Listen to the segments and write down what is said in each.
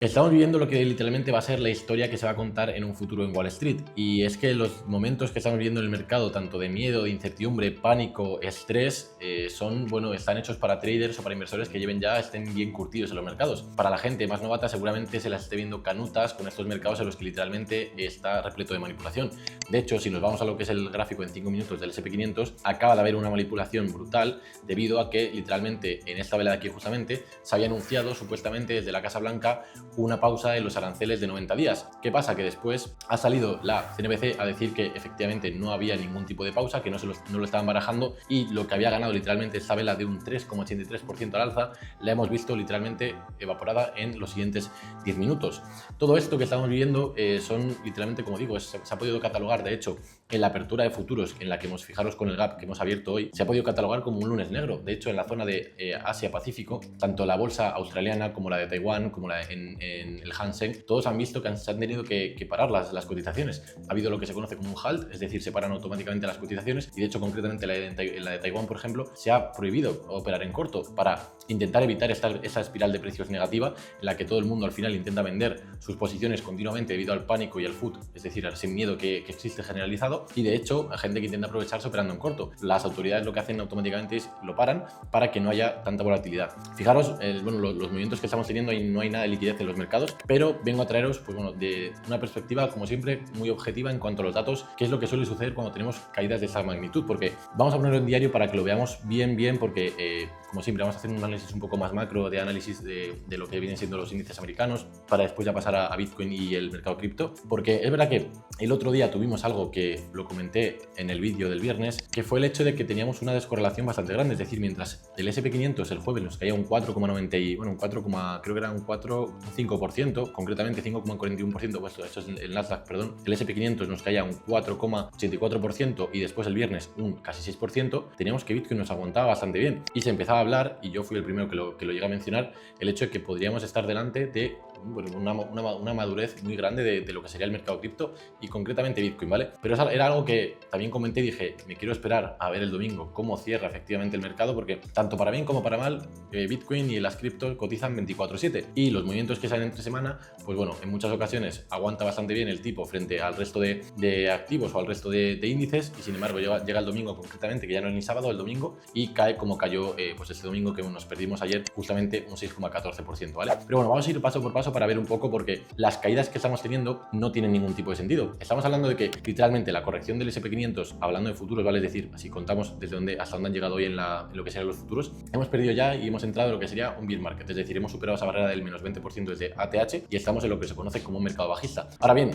Estamos viviendo lo que literalmente va a ser la historia que se va a contar en un futuro en Wall Street. Y es que los momentos que estamos viviendo en el mercado, tanto de miedo, de incertidumbre, pánico, estrés, están hechos para traders o para inversores que estén bien curtidos en los mercados. Para la gente más novata seguramente se las esté viendo canutas con estos mercados en los que literalmente está repleto de manipulación. De hecho, si nos vamos a lo que es el gráfico en 5 minutos del S&P 500, acaba de haber una manipulación brutal debido a que literalmente en esta vela de aquí justamente se había anunciado supuestamente desde la Casa Blanca una pausa en los aranceles de 90 días. ¿Qué pasa? Que después ha salido la CNBC a decir que efectivamente no había ningún tipo de pausa, que no lo estaban barajando, y lo que había ganado literalmente esta vela de un 3,83% al alza la hemos visto literalmente evaporada en los siguientes 10 minutos. Todo esto que estamos viviendo son literalmente, como digo, se ha podido catalogar, de hecho, en la apertura de futuros, en la que fijaros con el gap que hemos abierto hoy, se ha podido catalogar como un lunes negro. De hecho, en la zona de Asia-Pacífico, tanto la bolsa australiana como la de Taiwán, como la en el Hang Seng, todos han visto que se han tenido que parar las cotizaciones. Ha habido lo que se conoce como un halt, es decir, se paran automáticamente las cotizaciones, y de hecho, concretamente la de Taiwán, por ejemplo, se ha prohibido operar en corto para intentar evitar esa espiral de precios negativa en la que todo el mundo al final intenta vender sus posiciones continuamente debido al pánico y al FUD, es decir, al sin miedo que existe generalizado, y de hecho hay gente que intenta aprovecharse operando en corto. Las autoridades lo que hacen automáticamente es lo paran para que no haya tanta volatilidad. Fijaros, los movimientos que estamos teniendo, y no hay nada de liquidez en los mercados, pero vengo a traeros de una perspectiva, como siempre, muy objetiva en cuanto a los datos, qué es lo que suele suceder cuando tenemos caídas de esa magnitud, porque vamos a ponerlo en diario para que lo veamos bien, porque como siempre vamos a hacer un análisis un poco más macro de análisis de lo que vienen siendo los índices americanos, para después ya pasar a Bitcoin y el mercado cripto, porque es verdad que el otro día tuvimos algo que lo comenté en el vídeo del viernes, que fue el hecho de que teníamos una descorrelación bastante grande, es decir, mientras el S&P 500 el jueves nos caía un 4,90 y creo que era un 4,5%, concretamente 5,41%, pues esto es el Nasdaq, perdón, el S&P 500 nos caía un 4,84% y después el viernes un casi 6%, teníamos que Bitcoin nos aguantaba bastante bien y se empezaba a hablar, y yo fui el primero que lo llegué a mencionar, el hecho de que podríamos estar delante de una madurez muy grande de lo que sería el mercado cripto y concretamente Bitcoin, ¿vale? Pero era algo que también comenté y dije, me quiero esperar a ver el domingo cómo cierra efectivamente el mercado, porque tanto para bien como para mal, Bitcoin y las criptos cotizan 24/7 y los movimientos que salen entre semana, pues bueno, en muchas ocasiones aguanta bastante bien el tipo frente al resto de activos o al resto de índices, y sin embargo llega el domingo concretamente, que ya no es ni sábado, el domingo, y cae como cayó pues este domingo, que nos perdimos ayer justamente un 6,14%, ¿vale? Pero bueno, vamos a ir paso por paso para ver un poco, porque las caídas que estamos teniendo no tienen ningún tipo de sentido. Estamos hablando de que literalmente la corrección del S&P 500, hablando de futuros, ¿vale? Es decir, si contamos hasta dónde han llegado hoy en lo que serían los futuros, hemos perdido ya y hemos entrado en lo que sería un bear market, es decir, hemos superado esa barrera del menos 20% desde ATH y estamos en lo que se conoce como un mercado bajista. Ahora bien,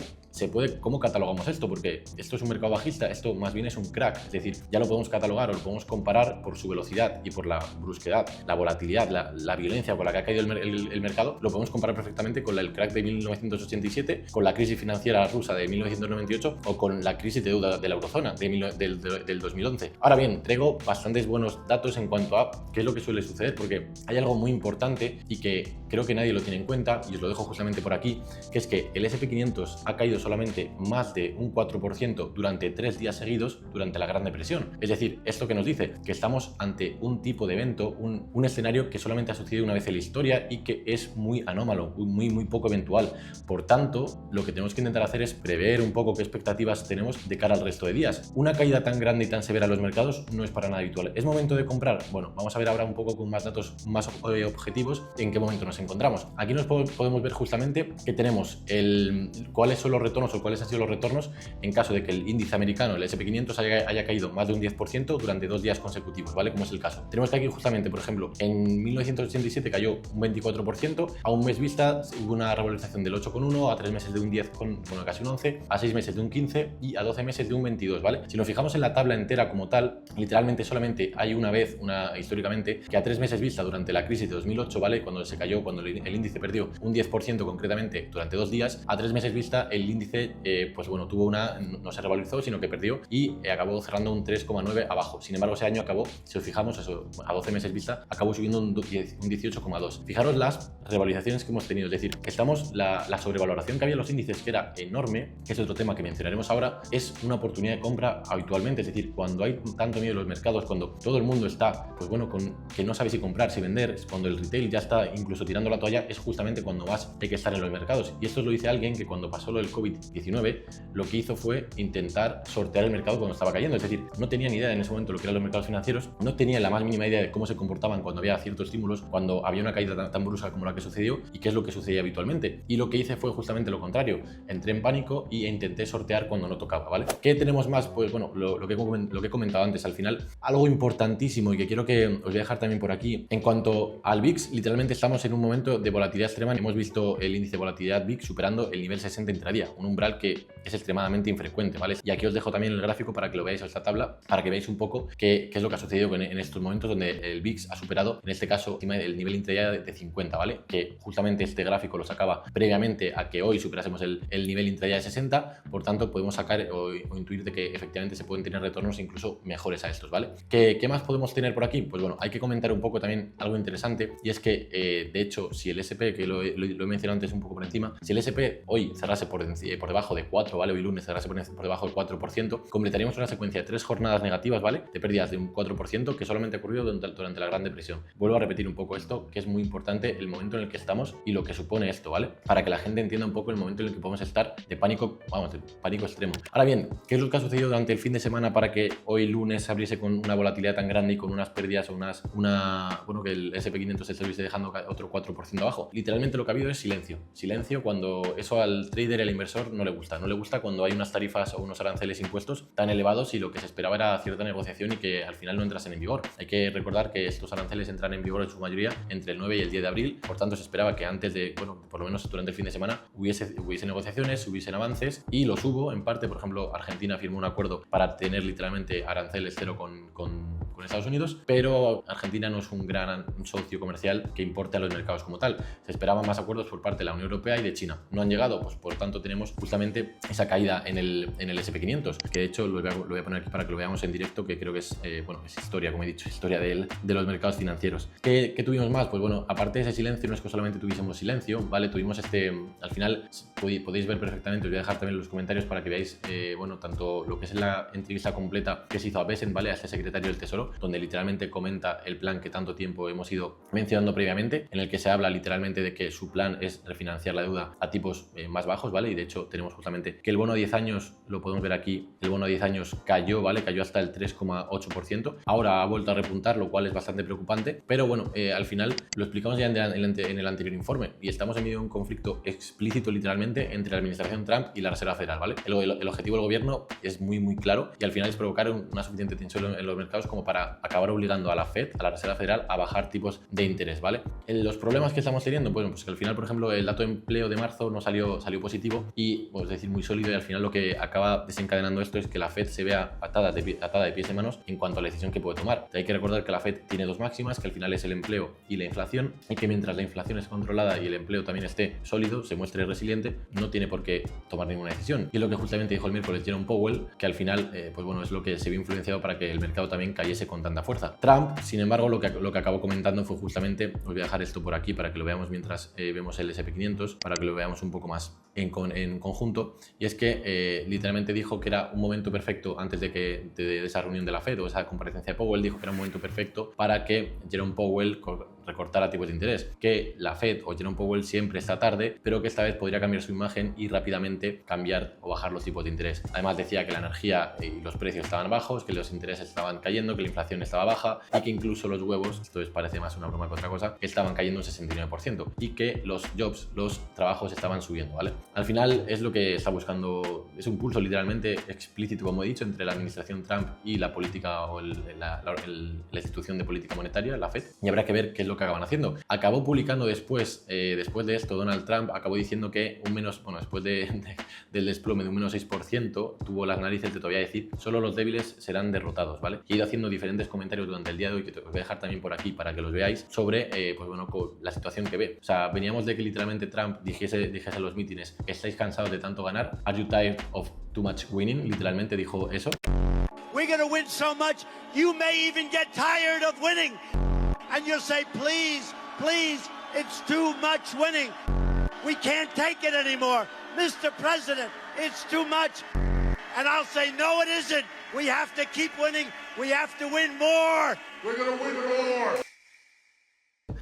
¿cómo catalogamos esto? Porque esto es un mercado bajista, esto más bien es un crack, es decir, ya lo podemos catalogar o lo podemos comparar por su velocidad y por la brusquedad, la volatilidad, la violencia con la que ha caído el mercado, lo podemos comparar perfectamente con el crack de 1987, con la crisis financiera rusa de 1998 o con la crisis de deuda de la eurozona del 2011. Ahora bien, traigo bastantes buenos datos en cuanto a qué es lo que suele suceder, porque hay algo muy importante y que creo que nadie lo tiene en cuenta, y os lo dejo justamente por aquí, que es que el S&P 500 ha caído solamente más de un 4% durante 3 días seguidos durante la Gran Depresión. Es decir, esto que nos dice que estamos ante un tipo de evento, un escenario que solamente ha sucedido una vez en la historia y que es muy anómalo, muy poco eventual. Por tanto, lo que tenemos que intentar hacer es prever un poco qué expectativas tenemos de cara al resto de días. Una caída tan grande y tan severa en los mercados no es para nada habitual. ¿Es momento de comprar? Bueno, vamos a ver ahora un poco con más datos más objetivos en qué momento nos encontramos. Aquí podemos ver justamente que tenemos cuáles son los retornos o cuáles han sido los retornos en caso de que el índice americano, el S&P 500, haya caído más de un 10% durante 2 días consecutivos, ¿vale? Como es el caso. Tenemos que aquí justamente, por ejemplo, en 1987 cayó un 24%, a un mes vista hubo una revalorización del 8,1, a 3 meses de un 10, casi un 11, a 6 meses de un 15 y a 12 meses de un 22, ¿vale? Si nos fijamos en la tabla entera como tal, literalmente solamente hay una vez, históricamente, que a 3 meses vista durante la crisis de 2008, ¿vale? Cuando el índice perdió un 10% concretamente durante 2 días, a 3 meses vista el índice, no se revalorizó, sino que perdió y acabó cerrando un 3,9 abajo. Sin embargo, ese año acabó, si os fijamos, a 12 meses vista, acabó subiendo un 18,2. Fijaros las revalorizaciones que hemos tenido Unidos. Es decir, estamos, la sobrevaloración que había en los índices, que era enorme, que es otro tema que mencionaremos ahora, es una oportunidad de compra habitualmente. Es decir, cuando hay tanto miedo en los mercados, cuando todo el mundo está, pues bueno, que no sabe si comprar, si vender, cuando el retail ya está incluso tirando la toalla, es justamente cuando más hay que estar en los mercados. Y esto lo dice alguien que cuando pasó lo del COVID-19, lo que hizo fue intentar sortear el mercado cuando estaba cayendo. Es decir, no tenía ni idea en ese momento lo que eran los mercados financieros, no tenía la más mínima idea de cómo se comportaban cuando había ciertos estímulos, cuando había una caída tan brusca como la que sucedió y qué es lo que sucedía habitualmente. Y lo que hice fue justamente lo contrario. Entré en pánico e intenté sortear cuando no tocaba, ¿vale? ¿Qué tenemos más? Pues bueno, lo que he comentado antes, al final, algo importantísimo y que quiero que os voy a dejar también por aquí. En cuanto al VIX, literalmente estamos en un momento de volatilidad extrema. Hemos visto el índice de volatilidad VIX superando el nivel 60 intradía, un umbral que es extremadamente infrecuente, ¿vale? Y aquí os dejo también el gráfico para que lo veáis, esta tabla, para que veáis un poco qué es lo que ha sucedido en estos momentos donde el VIX ha superado, en este caso, el nivel intradía de 50, ¿vale? Que justamente este gráfico lo sacaba previamente a que hoy superásemos el nivel intradía de 60, por tanto podemos sacar o intuir de que efectivamente se pueden tener retornos incluso mejores a estos, ¿vale? ¿Qué más podemos tener por aquí? Pues bueno, hay que comentar un poco también algo interesante, y es que de hecho, si el SP, que lo he mencionado antes un poco por encima, si el SP hoy cerrase por debajo de 4, ¿vale? Hoy lunes cerrase por debajo del 4%, completaríamos una secuencia de 3 jornadas negativas, ¿vale? De pérdidas de un 4% que solamente ha ocurrido durante la Gran Depresión. Vuelvo a repetir un poco esto, que es muy importante el momento en el que estamos y lo que supone esto, ¿vale? Para que la gente entienda un poco el momento en el que podemos estar de pánico, vamos, de pánico extremo. Ahora bien, ¿qué es lo que ha sucedido durante el fin de semana para que hoy lunes se abriese con una volatilidad tan grande y con unas pérdidas o bueno, que el SP500 se estuviese dejando otro 4% abajo? Literalmente lo que ha habido es silencio. Silencio cuando eso al trader y al inversor no le gusta. No le gusta cuando hay unas tarifas o unos aranceles impuestos tan elevados y lo que se esperaba era cierta negociación y que al final no entrasen en vigor. Hay que recordar que estos aranceles entran en vigor en su mayoría entre el 9 y el 10 de abril, por tanto se esperaba que antes de, bueno, por lo menos durante el fin de semana hubiese negociaciones, hubiesen avances, y los hubo en parte. Por ejemplo, Argentina firmó un acuerdo para tener literalmente aranceles cero con Estados Unidos, pero Argentina no es un gran socio comercial que importe a los mercados como tal. Se esperaban más acuerdos por parte de la Unión Europea y de China. No han llegado, pues por tanto tenemos justamente esa caída en el SP500, que de hecho lo voy a poner aquí para que lo veamos en directo, que creo que es, bueno, es historia, como he dicho, historia de los mercados financieros. ¿Qué tuvimos más? Pues bueno, aparte de ese silencio, no es que solamente tuviésemos silencio, ¿vale? Tuvimos al final, podéis ver perfectamente, os voy a dejar también en los comentarios para que veáis, bueno, tanto lo que es la entrevista completa que se hizo a Bessent, ¿vale? A este secretario del Tesoro, donde literalmente comenta el plan que tanto tiempo hemos ido mencionando previamente, en el que se habla literalmente de que su plan es refinanciar la deuda a tipos más bajos, ¿vale? Y de hecho tenemos justamente que el bono a 10 años, lo podemos ver aquí, el bono a 10 años cayó, ¿vale? Cayó hasta el 3,8%. Ahora ha vuelto a repuntar, lo cual es bastante preocupante, pero bueno, al final lo explicamos ya en el anterior informe, y estamos en medio de un conflicto explícito literalmente entre la administración Trump y la Reserva Federal, ¿vale? El objetivo del gobierno es muy claro, y al final es provocar una suficiente tensión en los mercados como para acabar obligando a la Fed, a la Reserva Federal, a bajar tipos de interés, ¿vale? Los problemas que estamos teniendo, bueno, pues que al final, por ejemplo, el dato de empleo de marzo no salió positivo y, pues, es decir, muy sólido, y al final lo que acaba desencadenando esto es que la Fed se vea atada de pies y manos en cuanto a la decisión que puede tomar. Hay que recordar que la Fed tiene dos máximas, que al final es el empleo y la inflación, y que mientras la inflación es controlada y el empleo también esté sólido, se muestre resiliente, no tiene por qué tomar ninguna decisión. Y es lo que justamente dijo el miércoles Jerome Powell, que al final, pues bueno, es lo que se vio influenciado para que el mercado también cayese con tanta fuerza. Trump, sin embargo, lo que acabó comentando fue justamente, os voy a dejar esto por aquí para que lo veamos mientras vemos el SP500, para que lo veamos un poco más en conjunto, y es que literalmente dijo que era un momento perfecto antes de esa reunión de la Fed o esa comparecencia de Powell. Dijo que era un momento perfecto para que Jerome Powell recortara tipos de interés, que la Fed o Jerome Powell siempre está tarde, pero que esta vez podría cambiar su imagen y rápidamente cambiar o bajar los tipos de interés. Además decía que la energía y los precios estaban bajos, que los intereses estaban cayendo, que la inflación estaba baja, y que incluso los huevos, esto parece más una broma que otra cosa, que estaban cayendo un 69%, y que los jobs, los trabajos estaban subiendo, ¿vale? Al final es lo que está buscando, es un pulso literalmente explícito, como he dicho, entre la administración Trump y la política o la institución de política monetaria, la Fed, y habrá que ver qué es lo que acaban haciendo. Acabó publicando después de esto, Donald Trump acabó diciendo que después del desplome de un menos 6%, tuvo las narices de todavía decir, solo los débiles serán derrotados, ¿vale? Y he ido haciendo diferentes comentarios durante el día de hoy, que os voy a dejar también por aquí para que los veáis, sobre, pues bueno, la situación que ve. O sea, veníamos de que literalmente Trump dijese en los mítines, ¿estáis cansados de tanto ganar? ¿Are you tired of too much winning? Literalmente dijo eso. We're going to win so much, you may even get tired of winning. And you'll say, please, please, it's too much winning. We can't take it anymore. Mr. President, it's too much. And I'll say, no, it isn't. We have to keep winning. We have to win more. We're going to win more.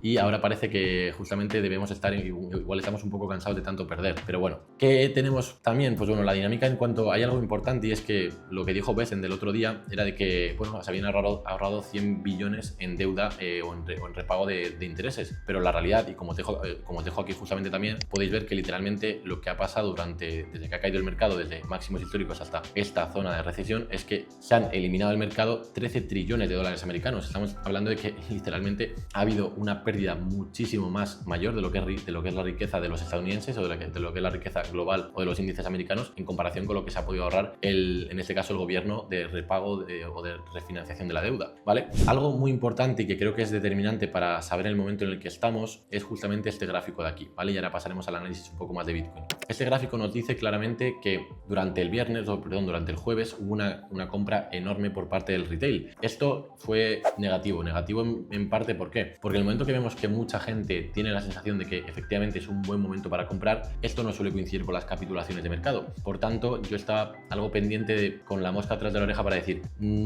Y ahora parece que justamente debemos estar, igual estamos un poco cansados de tanto perder. Pero bueno, ¿qué tenemos también? Pues bueno, la dinámica en cuanto hay algo importante, y es que lo que dijo Bessent del otro día era de que, bueno, se habían ahorrado 100 billones en deuda o en repago de intereses. Pero la realidad, y como os dejo aquí justamente también, podéis ver que literalmente lo que ha pasado desde que ha caído el mercado, desde máximos históricos hasta esta zona de recesión, es que se han eliminado del mercado 13 trillones de dólares americanos. Estamos hablando de que literalmente ha habido una pérdida muchísimo más mayor de lo que es la riqueza de los estadounidenses, o de lo que es la riqueza global o de los índices americanos, en comparación con lo que se ha podido ahorrar en este caso el gobierno de repago o de refinanciación de la deuda, ¿vale? Algo muy importante y que creo que es determinante para saber el momento en el que estamos es justamente este gráfico de aquí, ¿vale? Y ahora pasaremos al análisis un poco más de Bitcoin. Este gráfico nos dice claramente que durante el jueves hubo una compra enorme por parte del retail. Esto fue negativo en parte, ¿por qué? Porque en el momento que vemos que mucha gente tiene la sensación de que efectivamente es un buen momento para comprar, esto no suele coincidir con las capitulaciones de mercado. Por tanto, yo estaba algo pendiente con la mosca atrás de la oreja para decir,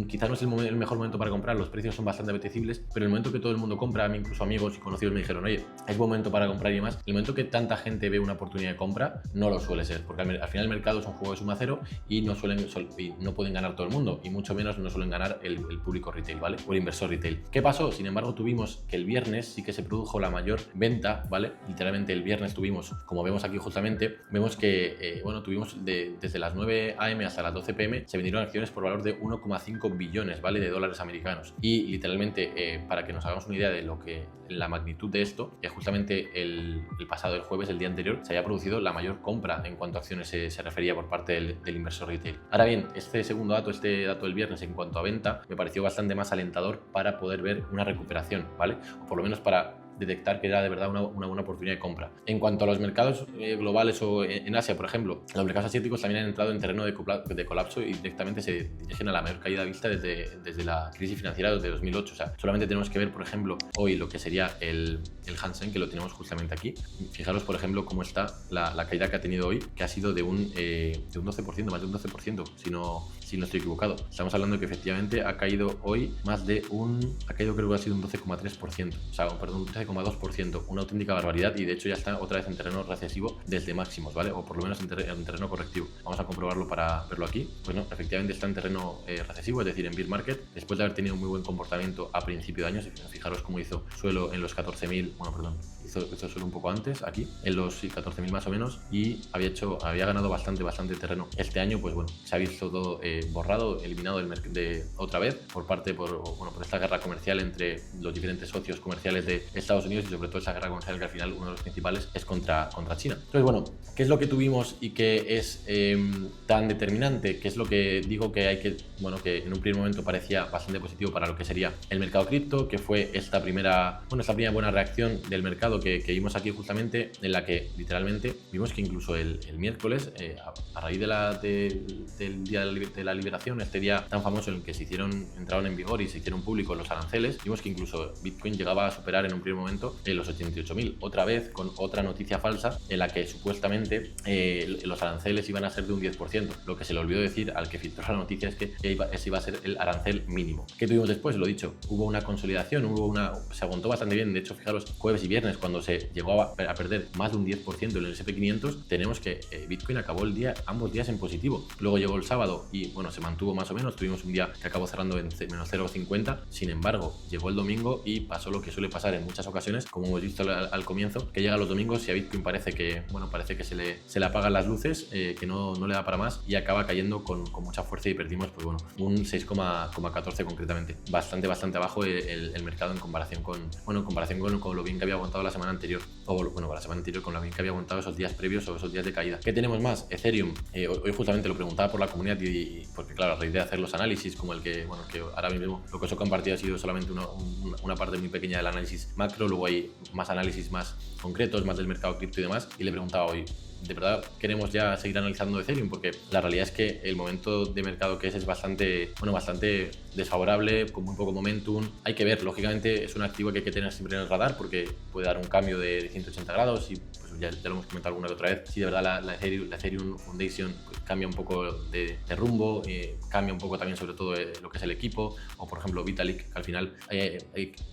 quizás no es el mejor momento para comprar, los precios son bastante apetecibles, pero el momento que todo el mundo compra, a mí incluso amigos y conocidos me dijeron, oye, es buen momento para comprar y demás, el momento que tanta gente ve una oportunidad de compra, no lo suele ser, porque al final el mercado es un juego de suma cero y no pueden ganar todo el mundo, y mucho menos no suelen ganar el público retail, ¿vale? O el inversor retail. ¿Qué pasó? Sin embargo, tuvimos que el viernes sí que se produjo la mayor venta, ¿vale? Literalmente el viernes tuvimos, como vemos aquí justamente, vemos que, tuvimos desde las 9 AM hasta las 12 PM, se vendieron acciones por valor de 1,5 billones, ¿vale? De dólares americanos. Y literalmente, para que nos hagamos una idea de la magnitud de esto, justamente el jueves, el día anterior, se había producido la mayor compra en cuanto a acciones se refería por parte del inversor retail. Ahora bien, este dato del viernes en cuanto a venta, me pareció bastante más alentador para poder ver una recuperación, ¿vale? O por lo menos para detectar que era de verdad una buena oportunidad de compra. En cuanto a los mercados globales o en Asia, por ejemplo, los mercados asiáticos también han entrado en terreno de colapso y directamente se dirigen a la mayor caída vista desde la crisis financiera de 2008. O sea, solamente tenemos que ver, por ejemplo, hoy lo que sería el Hang-Seng, que lo tenemos justamente aquí. Fijaros, por ejemplo, cómo está la caída que ha tenido hoy, que ha sido de un 12%, más de un 12%, si no estoy equivocado. Estamos hablando de que efectivamente ha caído hoy creo que ha sido un 12,3%, o sea, perdón, un 13,2%, una auténtica barbaridad, y de hecho ya está otra vez en terreno recesivo desde máximos, ¿vale? O por lo menos en terreno correctivo. Vamos a comprobarlo para verlo aquí. Pues no, efectivamente está en terreno recesivo, es decir, en bear market, después de haber tenido muy buen comportamiento a principio de año. Fijaros cómo hizo suelo en los 14.000, hizo suelo un poco antes, aquí, en los 14.000 más o menos, y había ganado bastante terreno. Este año, pues bueno, se ha visto todo borrado, eliminado otra vez por esta guerra comercial entre los diferentes socios comerciales de Estados Unidos, y sobre todo esa guerra comercial que al final uno de los principales es contra China. Entonces, bueno, ¿qué es lo que tuvimos y que es tan determinante? ¿Qué es lo que digo que en un primer momento parecía bastante positivo para lo que sería el mercado cripto, que fue esta primera buena reacción del mercado que vimos aquí justamente, en la que literalmente vimos que incluso el miércoles, a raíz del día de la liberación, este día tan famoso en el que entraron en vigor y se hicieron públicos los aranceles, vimos que incluso Bitcoin llegaba a superar en un primer momento los 88.000, otra vez con otra noticia falsa en la que supuestamente los aranceles iban a ser de un 10%. Lo que se le olvidó decir al que filtró la noticia es que ese iba a ser el arancel mínimo. ¿Qué tuvimos después? Lo dicho, hubo una consolidación, se aguantó bastante bien. De hecho, fijaros, jueves y viernes, cuando se llegó a perder más de un 10% en el S&P 500, tenemos que Bitcoin acabó ambos días en positivo. Luego llegó el sábado y se mantuvo más o menos, tuvimos un día que acabó cerrando en menos 0,50. Sin embargo, llegó el domingo y pasó lo que suele pasar en muchas ocasiones, como hemos visto al comienzo, que llega los domingos y a Bitcoin parece que se le apagan las luces, que no le da para más, y acaba cayendo con mucha fuerza, y perdimos un 6,14 concretamente. Bastante abajo el mercado en comparación con lo bien que había aguantado la semana anterior, la semana anterior con lo bien que había aguantado esos días previos o esos días de caída. ¿Qué tenemos más? Ethereum. Hoy justamente lo preguntaba por la comunidad, porque claro, a raíz de hacer los análisis, como el que ahora mismo lo que os he compartido ha sido solamente una parte muy pequeña del análisis macro. Luego hay más análisis más concretos, más del mercado cripto y demás, y le preguntaba hoy, ¿de verdad queremos ya seguir analizando Ethereum? Porque la realidad es que el momento de mercado que es bastante desfavorable, con muy poco momentum. Hay que ver, lógicamente es un activo que hay que tener siempre en el radar, porque puede dar un cambio de 180 grados y pues ya lo hemos comentado alguna que otra vez. Si de verdad la Ethereum Foundation pues, cambia un poco de rumbo, cambia un poco también sobre todo lo que es el equipo, o por ejemplo Vitalik, que al final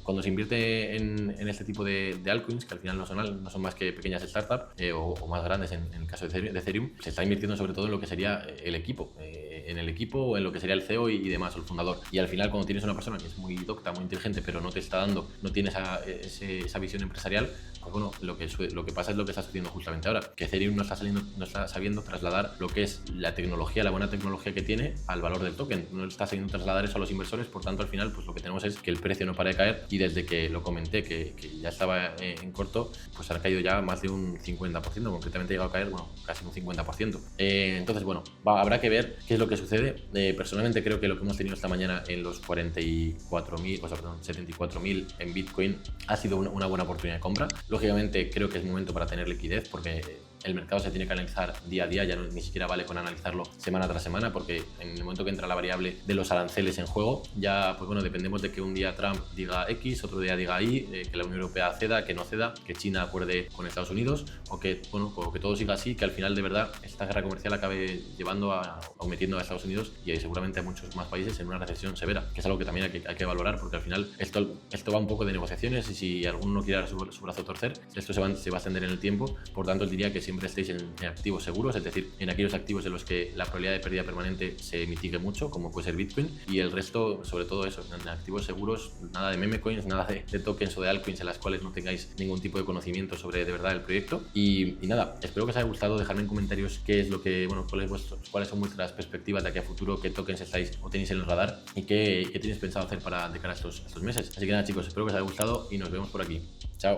cuando se invierte en este tipo de altcoins, que al final no son más que pequeñas startups o más grandes en el caso de Ethereum, se está invirtiendo sobre todo en lo que sería el equipo, en el equipo o en lo que sería el CEO y demás, o el fundador. Y al final cuando tienes una persona que es muy docta, muy inteligente, pero no te está dando, no tiene esa visión empresarial, pues bueno, lo que pasa es lo que está sucediendo justamente ahora, que Ethereum no está sabiendo trasladar lo que es la tecnología, la buena tecnología que tiene al valor del token, no está sabiendo trasladar eso a los inversores, por tanto al final pues lo que tenemos es que el precio no para de caer y desde que lo comenté que ya estaba en corto, pues ha caído ya más de un 50%, concretamente ha llegado a caer, bueno, casi un 50%. Entonces bueno, habrá que ver qué es lo que sucede. Personalmente creo que lo que hemos tenido esta mañana en los 74.000 en Bitcoin ha sido una buena oportunidad de compra. Lógicamente creo que es momento para tener liquidez porque el mercado se tiene que analizar día a día, ya ni siquiera vale con analizarlo semana tras semana, porque en el momento que entra la variable de los aranceles en juego, ya pues bueno, dependemos de que un día Trump diga X, otro día diga Y, que la Unión Europea ceda, que no ceda, que China acuerde con Estados Unidos, o que todo siga así, que al final de verdad esta guerra comercial acabe llevando o metiendo a Estados Unidos y seguramente a muchos más países en una recesión severa, que es algo que también hay que valorar, porque al final esto va un poco de negociaciones y si alguno no quiere dar su brazo a torcer, esto se va a extender en el tiempo. Por tanto, diría que siempre estéis en activos seguros, es decir, en aquellos activos en los que la probabilidad de pérdida permanente se mitigue mucho, como puede ser Bitcoin, y el resto, sobre todo eso, en activos seguros, nada de meme coins, nada de tokens o de altcoins en las cuales no tengáis ningún tipo de conocimiento sobre de verdad el proyecto. Y nada, espero que os haya gustado, dejadme en comentarios qué es lo que, bueno, cuáles son vuestras perspectivas de aquí a futuro, qué tokens estáis o tenéis en el radar y qué tenéis pensado hacer de cara a estos meses. Así que nada chicos, espero que os haya gustado y nos vemos por aquí. Chao.